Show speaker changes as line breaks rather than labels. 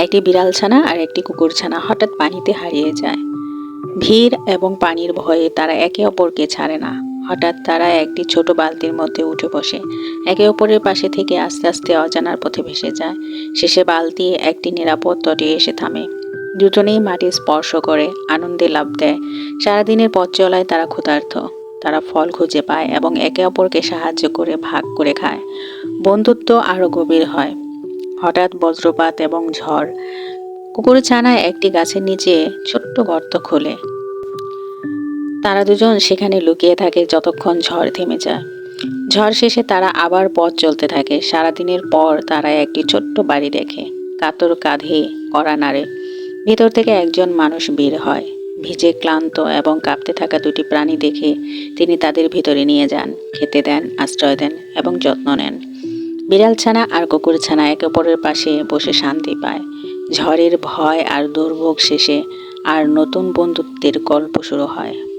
একটি বিড়াল ছানা আর একটি কুকুর ছানা হঠাৎ পানিতে হারিয়ে যায়। ভিড় এবং পানির ভয়ে তারা একে অপরকে ছাড়ে না। হঠাৎ তারা একটি ছোট বালতির মধ্যে উঠে বসে, একে অপরের পাশে থেকে আস্তে আস্তে অজানার পথে ভেসে যায়। শেষে বালতি একটি নিরাপদ তটে এসে থামে। দুজনেই মাটি স্পর্শ করে আনন্দে লাফ দেয়। সারাদিনের পথ চলায় তারা ক্ষুধার্ত। তারা ফল খুঁজে পায় এবং একে অপরকে সাহায্য করে ভাগ করে খায়। বন্ধুত্ব আরো গভীর হয়। হঠাৎ বজ্রপাত এবং ঝড়। কুকুর ছানা একটি গাছের নিচে ছোট্ট গর্ত খোলে। তারা দুজন সেখানে লুকিয়ে থাকে যতক্ষণ ঝড় থেমে যায়। ঝড় শেষে তারা আবার পথ চলতে থাকে। সারাদিনের পর তারা একটি ছোট্ট বাড়ি দেখে। কাতর কাঁধে কড়া নাড়ে। ভিতর থেকে একজন মানুষ বের হয়। ভিজে, ক্লান্ত এবং কাঁপতে থাকা দুটি প্রাণী দেখে তিনি তাদের ভিতরে নিয়ে যান, খেতে দেন, আশ্রয় দেন এবং যত্ন নেন। বিড়াল ছানা আর কুকুর ছানা একে অপরের পাশে বসে শান্তি পায়। ঝড়ের ভয় আর দুর্ভোগ শেষে আর নতুন বন্ধুত্বের গল্প শুরু হয়।